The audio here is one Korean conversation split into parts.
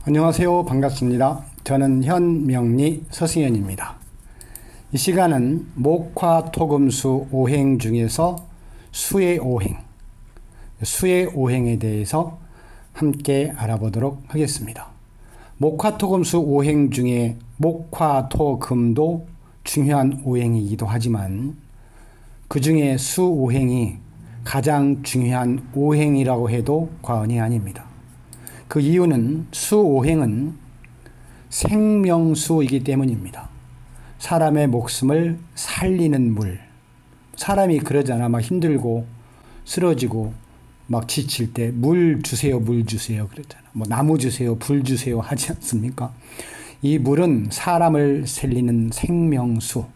안녕하세요. 반갑습니다. 저는 현명리 서승현입니다. 이 시간은 목화토금수 오행 중에서 수의 오행에 대해서 함께 알아보도록 하겠습니다. 목화토금수 오행 중에 목화토금도 중요한 오행이기도 하지만 그 중에 수오행이 가장 중요한 오행이라고 해도 과언이 아닙니다. 그 이유는 수오행은 생명수이기 때문입니다. 사람의 목숨을 살리는 물. 사람이 그러잖아. 막 힘들고 쓰러지고 막 지칠 때 물 주세요, 물 주세요 그러잖아. 뭐 나무 주세요, 불 주세요 하지 않습니까? 이 물은 사람을 살리는 생명수.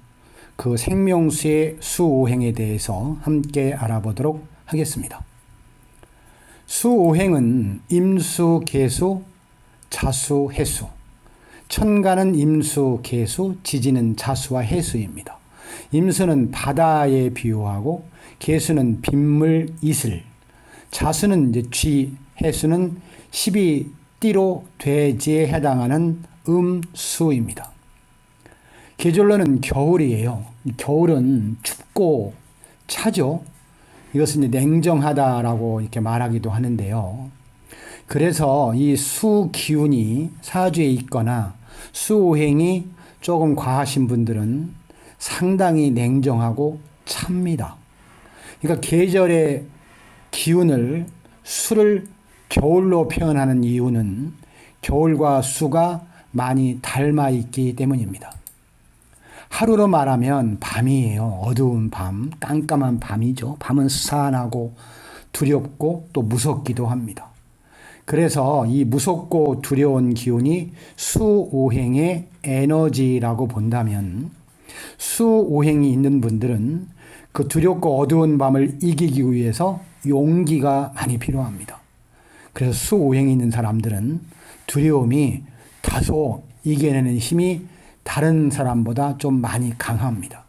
그 생명수의 수오행에 대해서 함께 알아보도록 하겠습니다. 수오행은 임수, 계수, 자수, 해수. 천간은 임수, 계수, 지지는 자수와 해수입니다. 임수는 바다에 비유하고 계수는 빗물, 이슬. 자수는 이제 쥐, 해수는 12띠로 돼지에 해당하는 음수입니다. 계절로는 겨울이에요. 겨울은 춥고 차죠. 이것은 이제 냉정하다라고 이렇게 말하기도 하는데요. 그래서 이 수 기운이 사주에 있거나 수오행이 조금 과하신 분들은 상당히 냉정하고 찹니다. 그러니까 계절의 기운을 수를 겨울로 표현하는 이유는 겨울과 수가 많이 닮아 있기 때문입니다. 하루로 말하면 밤이에요. 어두운 밤, 깜깜한 밤이죠. 밤은 스산하고 두렵고 또 무섭기도 합니다. 그래서 이 무섭고 두려운 기운이 수오행의 에너지라고 본다면 수오행이 있는 분들은 그 두렵고 어두운 밤을 이기기 위해서 용기가 많이 필요합니다. 그래서 수오행이 있는 사람들은 두려움이 다소 이겨내는 힘이 다른 사람보다 좀 많이 강합니다.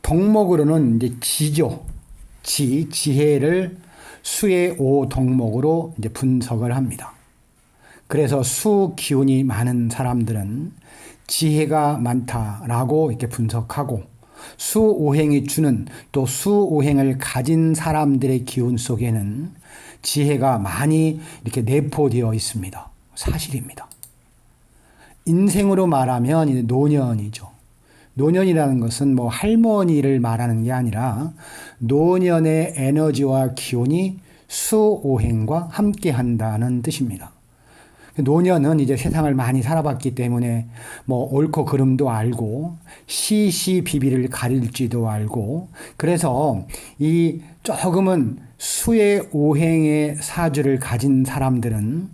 덕목으로는 이제 지죠. 지혜를 수의 오 덕목으로 이제 분석을 합니다. 그래서 수 기운이 많은 사람들은 지혜가 많다라고 이렇게 분석하고 수오행이 주는 또 수오행을 가진 사람들의 기운 속에는 지혜가 많이 이렇게 내포되어 있습니다. 사실입니다. 인생으로 말하면 이제 노년이죠. 노년이라는 것은 뭐 할머니를 말하는 게 아니라 노년의 에너지와 기운이 수오행과 함께 한다는 뜻입니다. 노년은 이제 세상을 많이 살아봤기 때문에 뭐 옳고 그름도 알고 시시비비를 가릴지도 알고 그래서 이 조금은 수의 오행의 사주를 가진 사람들은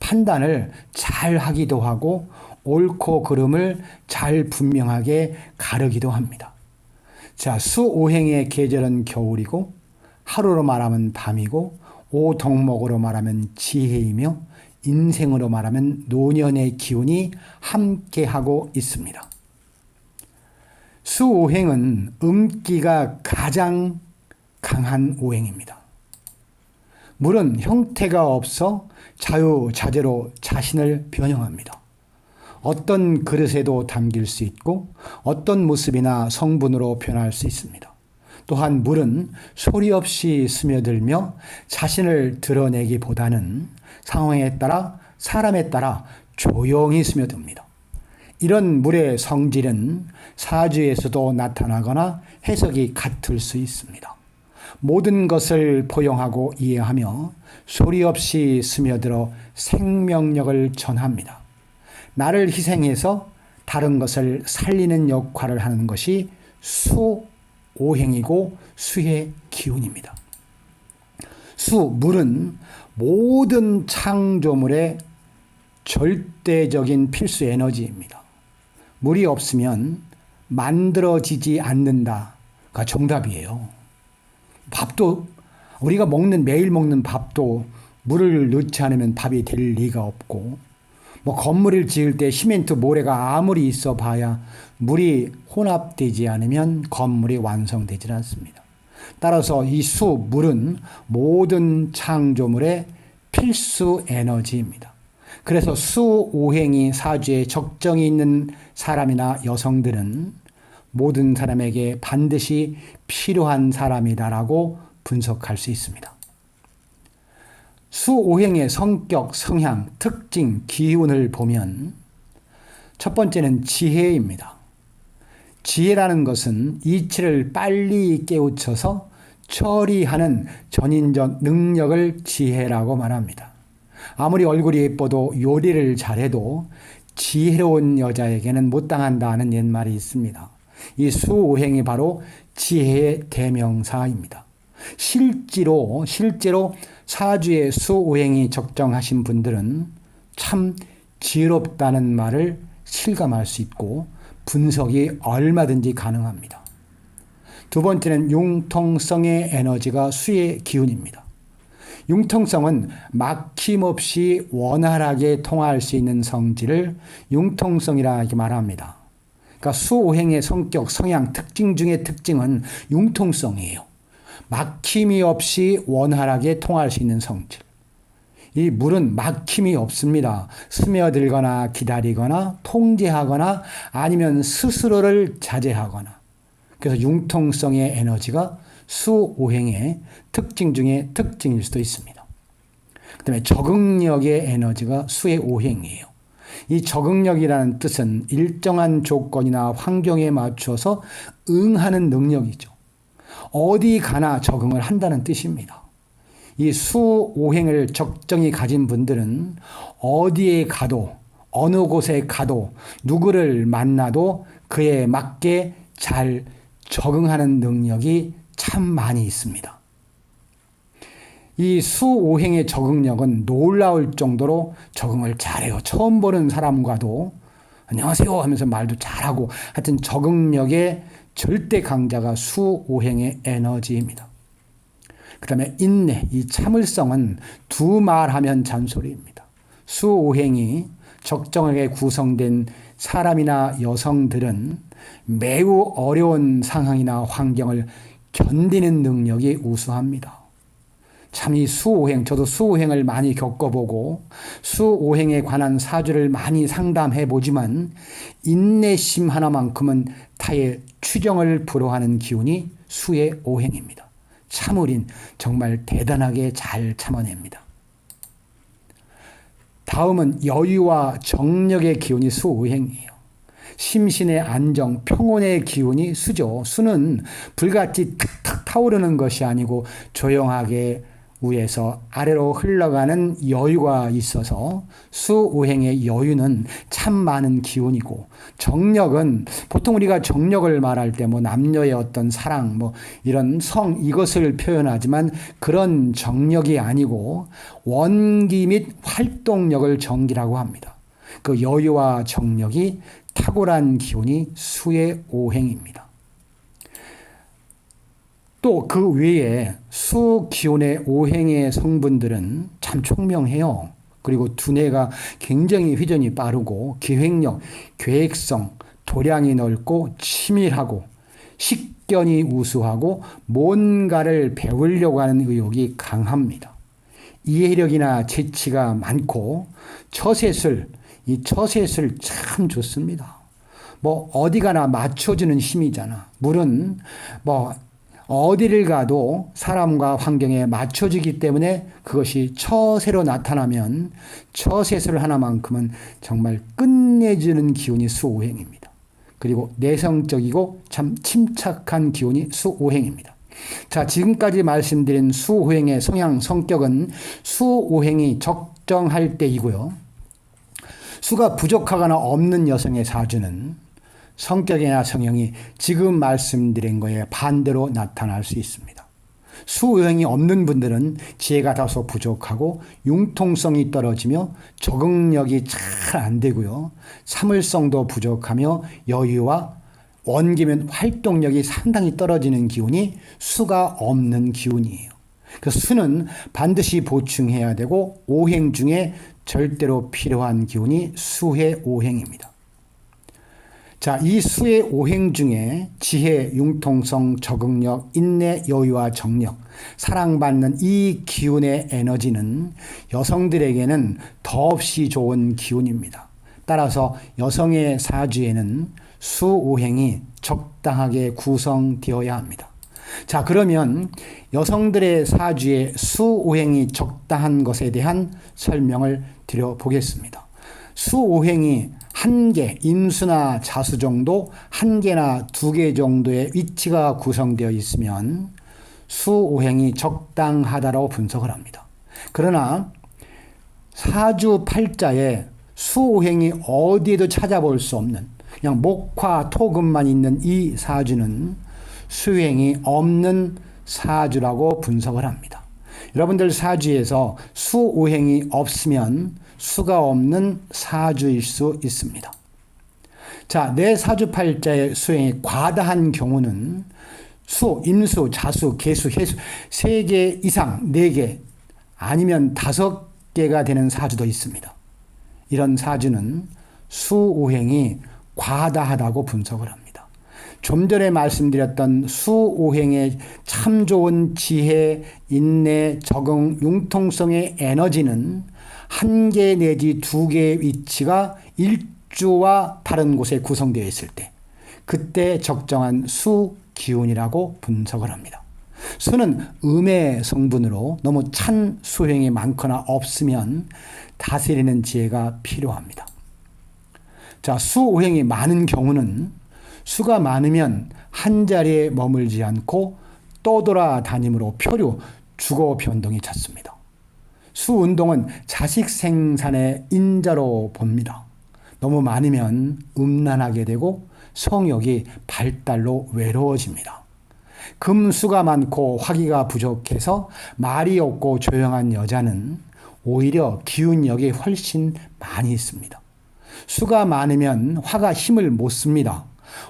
판단을 잘 하기도 하고 옳고 그름을 잘 분명하게 가르기도 합니다. 자, 수오행의 계절은 겨울이고 하루로 말하면 밤이고 오덕목으로 말하면 지혜이며 인생으로 말하면 노년의 기운이 함께하고 있습니다. 수오행은 음기가 가장 강한 오행입니다. 물은 형태가 없어 자유자재로 자신을 변형합니다. 어떤 그릇에도 담길 수 있고 어떤 모습이나 성분으로 변할 수 있습니다. 또한 물은 소리 없이 스며들며 자신을 드러내기보다는 상황에 따라 사람에 따라 조용히 스며듭니다. 이런 물의 성질은 사주에서도 나타나거나 해석이 같을 수 있습니다. 모든 것을 포용하고 이해하며 소리 없이 스며들어 생명력을 전합니다. 나를 희생해서 다른 것을 살리는 역할을 하는 것이 수오행이고 수의 기운입니다. 물은 모든 창조물의 절대적인 필수 에너지입니다. 물이 없으면 만들어지지 않는다가 정답이에요. 밥도 우리가 매일 먹는 밥도 물을 넣지 않으면 밥이 될 리가 없고 뭐 건물을 지을 때 시멘트 모래가 아무리 있어 봐야 물이 혼합되지 않으면 건물이 완성되지 않습니다. 따라서 이 수, 물은 모든 창조물의 필수 에너지입니다. 그래서 수, 오행이 사주에 적정이 있는 사람이나 여성들은 모든 사람에게 반드시 필요한 사람이다라고 분석할 수 있습니다. 수, 오행의 성격, 성향, 특징, 기운을 보면 첫 번째는 지혜입니다. 지혜라는 것은 이치를 빨리 깨우쳐서 처리하는 전인적 능력을 지혜라고 말합니다. 아무리 얼굴이 예뻐도 요리를 잘해도 지혜로운 여자에게는 못 당한다는 옛말이 있습니다. 이 수오행이 바로 지혜의 대명사입니다. 실제로 사주에 수오행이 적정하신 분들은 참 지혜롭다는 말을 실감할 수 있고 분석이 얼마든지 가능합니다. 두 번째는 융통성의 에너지가 수의 기운입니다. 융통성은 막힘없이 원활하게 통할 수 있는 성질을 융통성이라 말합니다. 그러니까 수오행의 성격, 성향, 특징 중의 특징은 융통성이에요. 막힘이 없이 원활하게 통할 수 있는 성질. 이 물은 막힘이 없습니다. 스며들거나 기다리거나 통제하거나 아니면 스스로를 자제하거나. 그래서 융통성의 에너지가 수오행의 특징 중에 특징일 수도 있습니다. 그 다음에 적응력의 에너지가 수의 오행이에요. 이 적응력이라는 뜻은 일정한 조건이나 환경에 맞춰서 응하는 능력이죠. 어디 가나 적응을 한다는 뜻입니다. 이 수오행을 적정히 가진 분들은 어디에 가도 어느 곳에 가도 누구를 만나도 그에 맞게 잘 적응하는 능력이 참 많이 있습니다. 이 수오행의 적응력은 놀라울 정도로 적응을 잘해요. 처음 보는 사람과도 안녕하세요 하면서 말도 잘하고 하여튼 적응력의 절대 강자가 수오행의 에너지입니다. 그 다음에 인내, 이 참을성은 두 말하면 잔소리입니다. 수오행이 적정하게 구성된 사람이나 여성들은 매우 어려운 상황이나 환경을 견디는 능력이 우수합니다. 참 이 수오행, 저도 수오행을 많이 겪어보고 수오행에 관한 사주를 많이 상담해 보지만 인내심 하나만큼은 타의 추정을 불허하는 기운이 수의 오행입니다. 참을인 정말 대단하게 잘 참아냅니다. 다음은 여유와 정력의 기운이 수오행이에요. 심신의 안정, 평온의 기운이 수죠. 수는 불같이 탁탁 타오르는 것이 아니고 조용하게 위에서 아래로 흘러가는 여유가 있어서 수오행의 여유는 참 많은 기운이고 정력은 보통 우리가 정력을 말할 때 뭐 남녀의 어떤 사랑 뭐 이런 성 이것을 표현하지만 그런 정력이 아니고 원기 및 활동력을 정기라고 합니다. 그 여유와 정력이 탁월한 기운이 수의 오행입니다. 또 그 외에 수 기운의 오행의 성분들은 참 총명해요. 그리고 두뇌가 굉장히 회전이 빠르고 기획력, 계획성, 도량이 넓고 치밀하고 식견이 우수하고 뭔가를 배우려고 하는 의욕이 강합니다. 이해력이나 재치가 많고 처세술, 이 처세술 참 좋습니다. 뭐 어디 가나 맞춰주는 힘이잖아. 물은 뭐 어디를 가도 사람과 환경에 맞춰주기 때문에 그것이 처세로 나타나면 처세술 하나만큼은 정말 끝내주는 기운이 수오행입니다. 그리고 내성적이고 참 침착한 기운이 수오행입니다. 자, 지금까지 말씀드린 수오행의 성향, 성격은 수오행이 적정할 때이고요. 수가 부족하거나 없는 여성의 사주는 성격이나 성향이 지금 말씀드린 거에 반대로 나타날 수 있습니다. 수오행이 없는 분들은 지혜가 다소 부족하고 융통성이 떨어지며 적응력이 잘 안 되고요. 참을성도 부족하며 여유와 원기면 활동력이 상당히 떨어지는 기운이 수가 없는 기운이에요. 그 수는 반드시 보충해야 되고 오행 중에 절대로 필요한 기운이 수의 오행입니다. 자, 이 수의 오행 중에 지혜, 융통성, 적응력, 인내, 여유와 정력, 사랑받는 이 기운의 에너지는 여성들에게는 더없이 좋은 기운입니다. 따라서 여성의 사주에는 수오행이 적당하게 구성되어야 합니다. 자, 그러면 여성들의 사주에 수오행이 적당한 것에 대한 설명을 드려보겠습니다. 수오행이 한 개, 임수나 자수 정도, 한 개나 두 개 정도의 위치가 구성되어 있으면 수오행이 적당하다고 분석을 합니다. 그러나 사주 팔자에 수오행이 어디에도 찾아볼 수 없는 그냥 목화, 토금만 있는 이 사주는 수행이 없는 사주라고 분석을 합니다. 여러분들 사주에서 수오행이 없으면 수가 없는 사주일 수 있습니다. 자, 내 사주팔자의 수행이 과다한 경우는 수, 임수, 자수, 계수, 해수 3개 이상 4개 아니면 5개가 되는 사주도 있습니다. 이런 사주는 수오행이 과다하다고 분석을 합니다. 좀 전에 말씀드렸던 수오행의 참 좋은 지혜, 인내, 적응, 융통성의 에너지는 한 개 내지 2개의 위치가 일주와 다른 곳에 구성되어 있을 때 그때 적정한 수 기운이라고 분석을 합니다. 수는 음의 성분으로 너무 찬 수행이 많거나 없으면 다스리는 지혜가 필요합니다. 자, 수오행이 많은 경우는 수가 많으면 한 자리에 머물지 않고 떠돌아다님으로 표류, 주거 변동이 잦습니다. 수운동은 자식 생산의 인자로 봅니다. 너무 많으면 음란하게 되고 성욕이 발달로 외로워집니다. 금수가 많고 화기가 부족해서 말이 없고 조용한 여자는 오히려 기운력이 훨씬 많이 있습니다. 수가 많으면 화가 힘을 못 씁니다.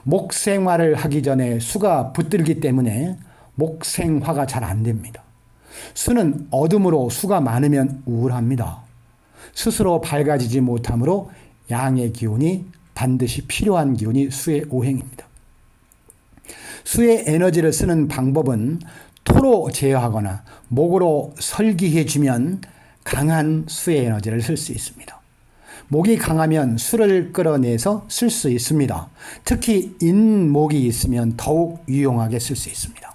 목생화를 하기 전에 수가 붙들기 때문에 목생화가 잘 안 됩니다. 수는 어둠으로 수가 많으면 우울합니다. 스스로 밝아지지 못하므로 양의 기운이 반드시 필요한 기운이 수의 오행입니다. 수의 에너지를 쓰는 방법은 토로 제어하거나 목으로 설기해주면 강한 수의 에너지를 쓸 수 있습니다. 목이 강하면 수를 끌어내서 쓸 수 있습니다. 특히 인목이 있으면 더욱 유용하게 쓸 수 있습니다.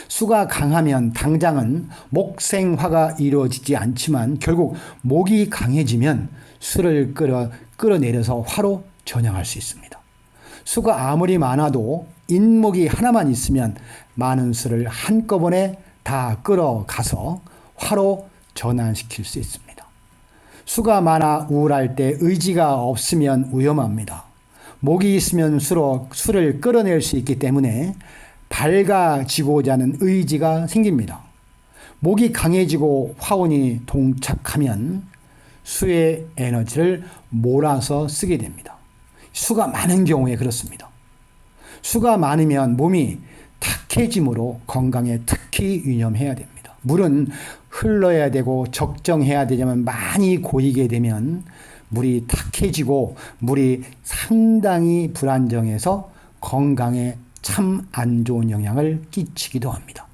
수가 강하면 당장은 목생화가 이루어지지 않지만 결국 목이 강해지면 수를 끌어내려서 화로 전향할 수 있습니다. 수가 아무리 많아도 인목이 하나만 있으면 많은 수를 한꺼번에 다 끌어가서 화로 전환시킬 수 있습니다. 수가 많아 우울할 때 의지가 없으면 위험합니다. 목이 있으면 수를 끌어낼 수 있기 때문에 밝아지고자 하는 의지가 생깁니다. 목이 강해지고 화운이 동착하면 수의 에너지를 몰아서 쓰게 됩니다. 수가 많은 경우에 그렇습니다. 수가 많으면 몸이 탁해짐으로 건강에 특히 유념해야 됩니다. 물은 흘러야 되고 적정해야 되지만 많이 고이게 되면 물이 탁해지고 물이 상당히 불안정해서 건강에 참 안 좋은 영향을 끼치기도 합니다.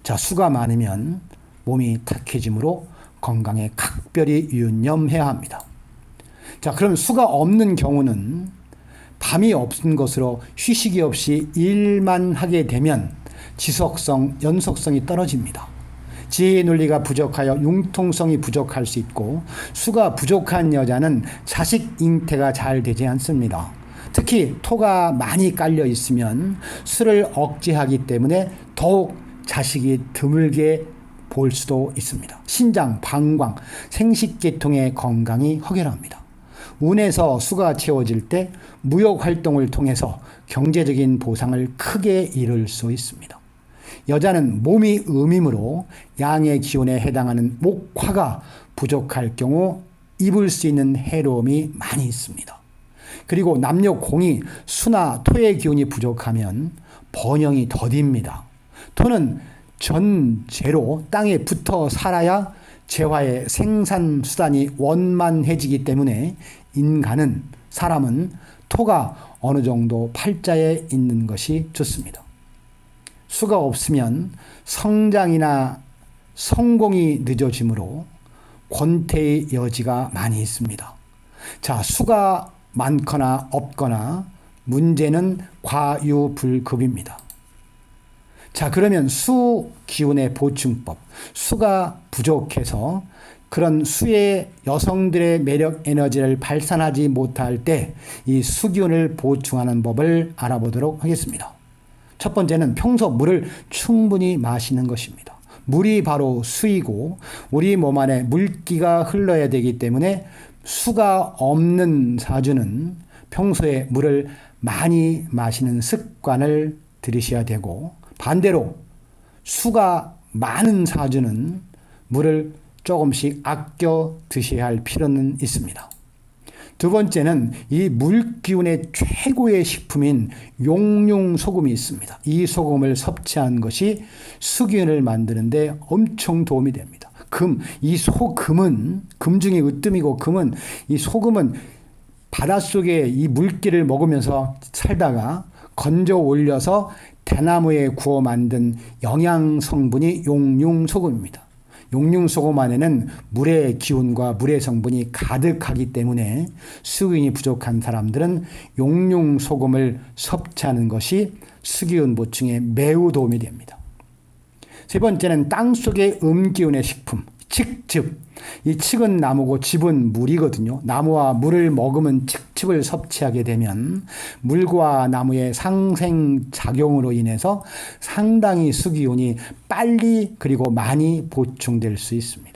자, 수가 많으면 몸이 탁해짐으로 건강에 각별히 유념해야 합니다. 자, 그럼 수가 없는 경우는 밤이 없은 것으로 휴식이 없이 일만 하게 되면 지속성, 연속성이 떨어집니다. 지혜의 논리가 부족하여 융통성이 부족할 수 있고 수가 부족한 여자는 자식 잉태가 잘 되지 않습니다. 특히 토가 많이 깔려 있으면 수를 억제하기 때문에 더욱 자식이 드물게 볼 수도 있습니다. 신장, 방광, 생식계통의 건강이 허결합니다. 운에서 수가 채워질 때 무역 활동을 통해서 경제적인 보상을 크게 이룰 수 있습니다. 여자는 몸이 음이므로 양의 기운에 해당하는 목화가 부족할 경우 입을 수 있는 해로움이 많이 있습니다. 그리고 남녀 공이 수나 토의 기운이 부족하면 번영이 더딥니다. 토는 전제로 땅에 붙어 살아야 재화의 생산 수단이 원만해지기 때문에 사람은 토가 어느 정도 팔자에 있는 것이 좋습니다. 수가 없으면 성장이나 성공이 늦어지므로 권태의 여지가 많이 있습니다. 자, 수가 많거나 없거나 문제는 과유불급입니다. 자, 그러면 수 기운의 보충법. 수가 부족해서 그런 수의 여성들의 매력 에너지를 발산하지 못할 때 이 수기운을 보충하는 법을 알아보도록 하겠습니다. 첫 번째는 평소 물을 충분히 마시는 것입니다. 물이 바로 수이고 우리 몸 안에 물기가 흘러야 되기 때문에 수가 없는 사주는 평소에 물을 많이 마시는 습관을 들이셔야 되고, 반대로 수가 많은 사주는 물을 조금씩 아껴 드셔야 할 필요는 있습니다. 두 번째는 이 물기운의 최고의 식품인 용융소금이 있습니다. 이 소금을 섭취하는 것이 수기운을 만드는 데 엄청 도움이 됩니다. 이 소금은, 금 중에 으뜸이고 금은, 이 소금은 바닷속에 이 물기를 먹으면서 살다가 건져 올려서 대나무에 구워 만든 영양 성분이 용융소금입니다. 용융소금 안에는 물의 기운과 물의 성분이 가득하기 때문에 수기운이 부족한 사람들은 용융소금을 섭취하는 것이 수기운 보충에 매우 도움이 됩니다. 세 번째는 땅속의 음기운의 식품, 칡즙. 이 칡은 나무고 즙은 물이거든요. 나무와 물을 머금은 칡즙을 섭취하게 되면 물과 나무의 상생작용으로 인해서 상당히 수기운이 빨리 그리고 많이 보충될 수 있습니다.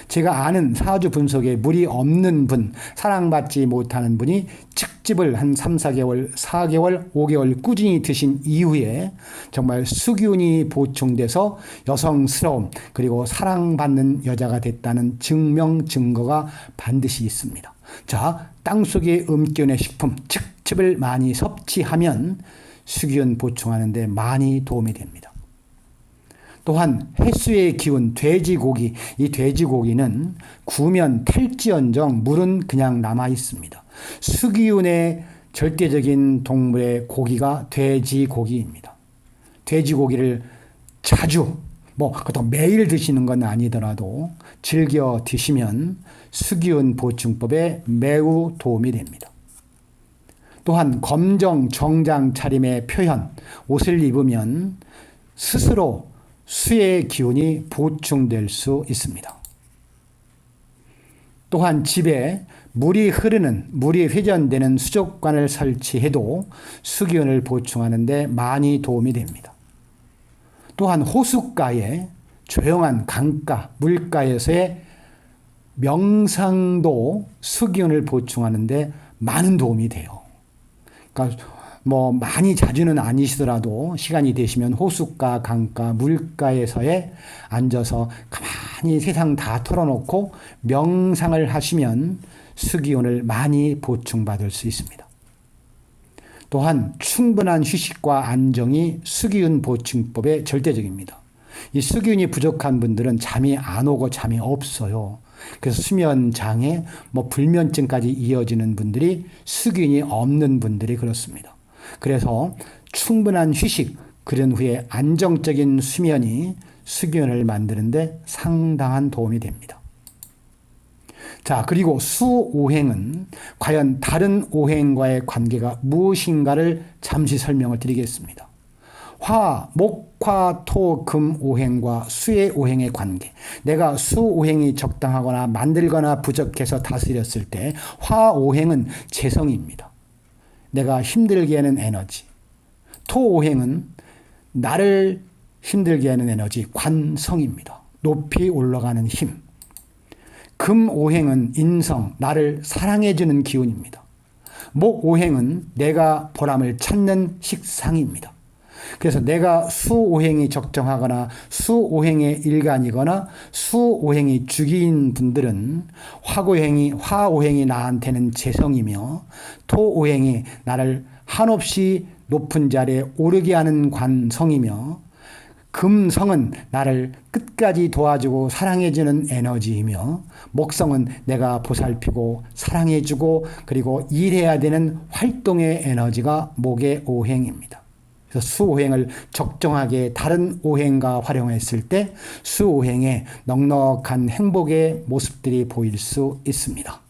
제가 아는 사주 분석에 물이 없는 분, 사랑받지 못하는 분이 칡즙을 한 3, 4개월, 4개월, 5개월 꾸준히 드신 이후에 정말 수기운이 보충돼서 여성스러움 그리고 사랑받는 여자가 됐다는 증명 증거가 반드시 있습니다. 자, 땅속의 음기운의 식품 칡즙을 많이 섭취하면 수기운 보충하는 데 많이 도움이 됩니다. 또한 횟수의 기운 돼지고기, 이 돼지고기는 구우면 탈지언정 물은 그냥 남아 있습니다. 수기운의 절대적인 동물의 고기가 돼지고기입니다. 돼지고기를 자주, 그것도 매일 드시는 건 아니더라도 즐겨 드시면 수기운 보충법에 매우 도움이 됩니다. 또한 검정 정장 차림의 표현, 옷을 입으면 스스로 수의 기운이 보충될 수 있습니다. 또한 집에 물이 회전되는 수족관을 설치해도 수기운을 보충하는 데 많이 도움이 됩니다. 또한 호숫가에 조용한 강가, 물가에서의 명상도 수기운을 보충하는 데 많은 도움이 돼요. 그러니까 많이 자주는 아니시더라도 시간이 되시면 호숫가, 강가, 물가에서에 앉아서 가만히 세상 다 털어놓고 명상을 하시면 수기운을 많이 보충받을 수 있습니다. 또한 충분한 휴식과 안정이 수기운 보충법의 절대적입니다. 이 수기운이 부족한 분들은 잠이 안 오고 잠이 없어요. 그래서 수면 장애, 불면증까지 이어지는 분들이 수기운이 없는 분들이 그렇습니다. 그래서 충분한 휴식, 그런 후에 안정적인 수면이 수기운을 만드는데 상당한 도움이 됩니다. 자, 그리고 수오행은 과연 다른 오행과의 관계가 무엇인가를 잠시 설명을 드리겠습니다. 목, 토, 금 오행과 수의 오행의 관계. 내가 수 오행이 적당하거나 만들거나 부족해서 다스렸을 때 화 오행은 재성입니다. 내가 힘들게 하는 에너지. 토 오행은 나를 힘들게 하는 에너지, 관성입니다. 높이 올라가는 힘. 금 오행은 인성, 나를 사랑해주는 기운입니다. 목 오행은 내가 보람을 찾는 식상입니다. 그래서 내가 수오행이 적정하거나 수오행의 일간이거나 수오행이 죽인 분들은 화오행이 나한테는 재성이며 토오행이 나를 한없이 높은 자리에 오르게 하는 관성이며 금성은 나를 끝까지 도와주고 사랑해주는 에너지이며 목성은 내가 보살피고 사랑해주고 그리고 일해야 되는 활동의 에너지가 목의 오행입니다. 그래서 수오행을 적정하게 다른 오행과 활용했을 때 수오행의 넉넉한 행복의 모습들이 보일 수 있습니다.